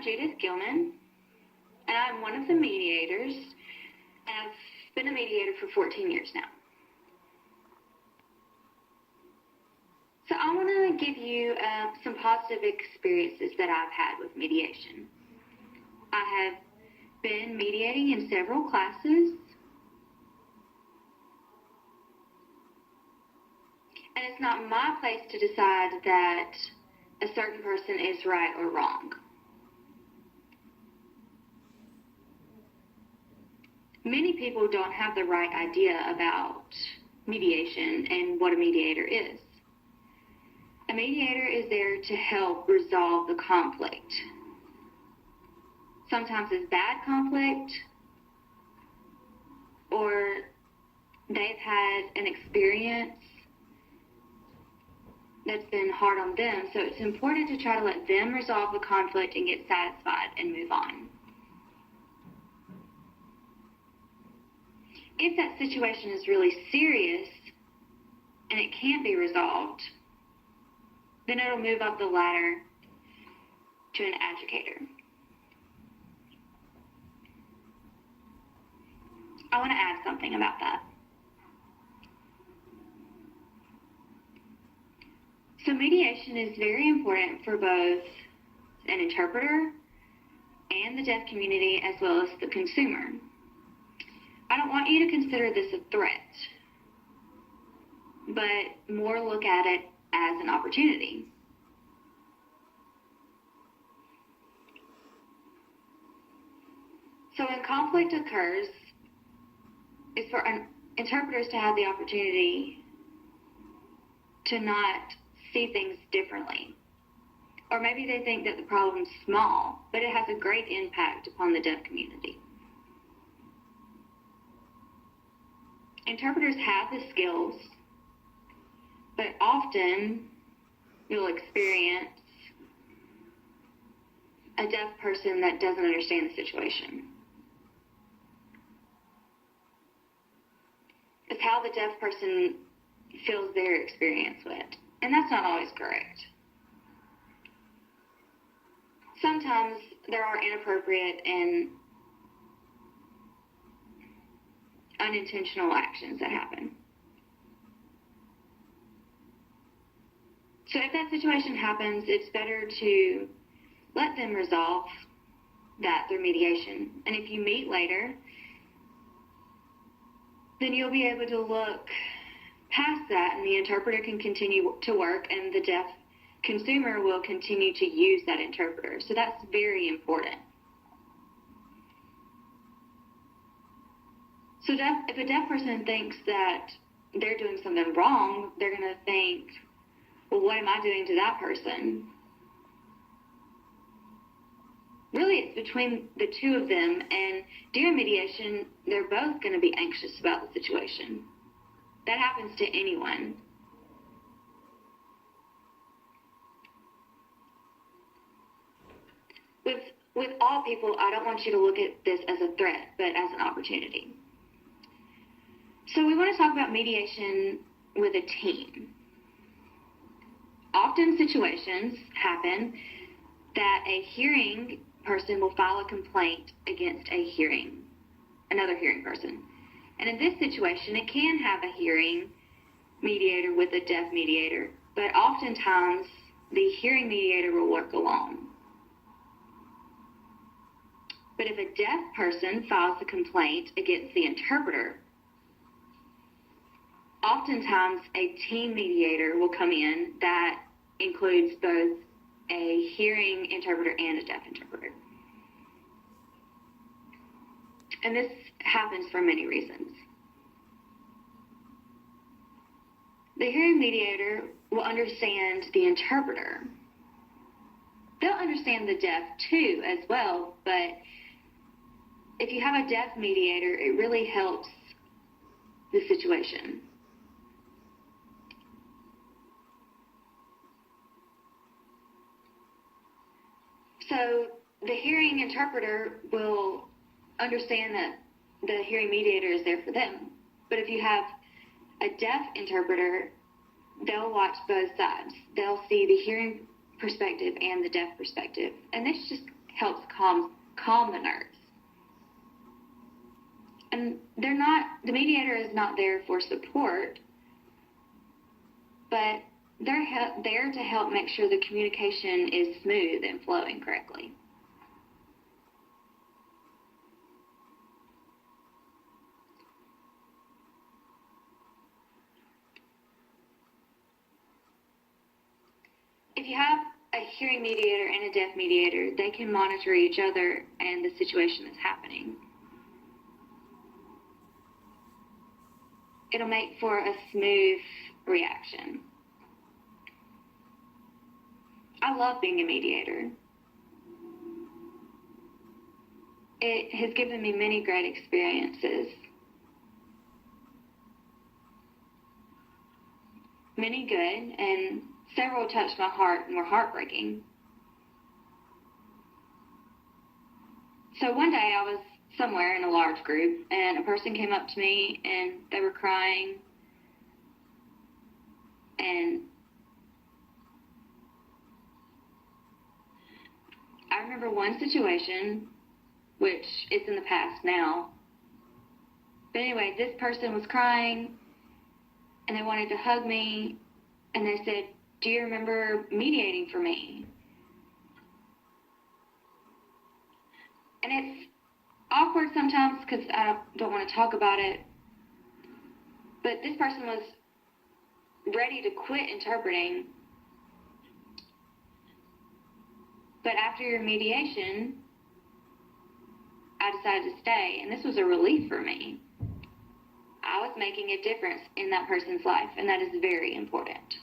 I'm Judith Gilliam, and I'm one of the mediators, and I've been a mediator for 14 years now. So I want to give you some positive experiences that I've had with mediation. I have been mediating in several classes, and it's not my place to decide that a certain person is right or wrong. Many people don't have the right idea about mediation and what a mediator is. A mediator is there to help resolve the conflict. Sometimes it's bad conflict, or they've had an experience that's been hard on them, so it's important to try to let them resolve the conflict and get satisfied and move on. If that situation is really serious and it can't be resolved, then it'll move up the ladder to an adjudicator. I want to add something about that. So mediation is very important for both an interpreter and the deaf community as well as the consumer. I don't want you to consider this a threat, but more look at it as an opportunity. So when conflict occurs, it's for interpreters to have the opportunity to not see things differently. Or maybe they think that the problem's small, but it has a great impact upon the deaf community. Interpreters have the skills, but often you'll experience a deaf person that doesn't understand the situation. It's how the deaf person feels their experience with, and that's not always correct. Sometimes there are inappropriate and unintentional actions that happen. So if that situation happens, it's better to let them resolve that through mediation. And if you meet later, then you'll be able to look past that and the interpreter can continue to work and the deaf consumer will continue to use that interpreter. So that's very important. So if a deaf person thinks that they're doing something wrong, they're going to think, well, what am I doing to that person? Really, it's between the two of them, and during mediation, they're both going to be anxious about the situation. That happens to anyone. With all people, I don't want you to look at this as a threat, but as an opportunity. So we want to talk about mediation with a team. Often situations happen that a hearing person will file a complaint against another hearing person. And in this situation, it can have a hearing mediator with a deaf mediator, but oftentimes the hearing mediator will work alone. But if a deaf person files a complaint against the interpreter, oftentimes a team mediator will come in that includes both a hearing interpreter and a deaf interpreter. And this happens for many reasons. The hearing mediator will understand the interpreter. They'll understand the deaf too as well, but if you have a deaf mediator, it really helps the situation. So the hearing interpreter will understand that the hearing mediator is there for them. But if you have a deaf interpreter, they'll watch both sides. They'll see the hearing perspective and the deaf perspective. And this just helps calm the nerves. And the mediator is not there for support, but they're there to help make sure the communication is smooth and flowing correctly. If you have a hearing mediator and a deaf mediator, they can monitor each other and the situation that's happening. It'll make for a smooth reaction. I love being a mediator. It has given me many great experiences. Many good, and several touched my heart and were heartbreaking. So one day I was somewhere in a large group, and a person came up to me, and they were crying, and I remember one situation, which is in the past now, but anyway, this person was crying, and they wanted to hug me, and they said, "Do you remember mediating for me?" And it's awkward sometimes because I don't want to talk about it, but this person was ready to quit interpreting. But after your mediation, I decided to stay, and this was a relief for me. I was making a difference in that person's life, and that is very important.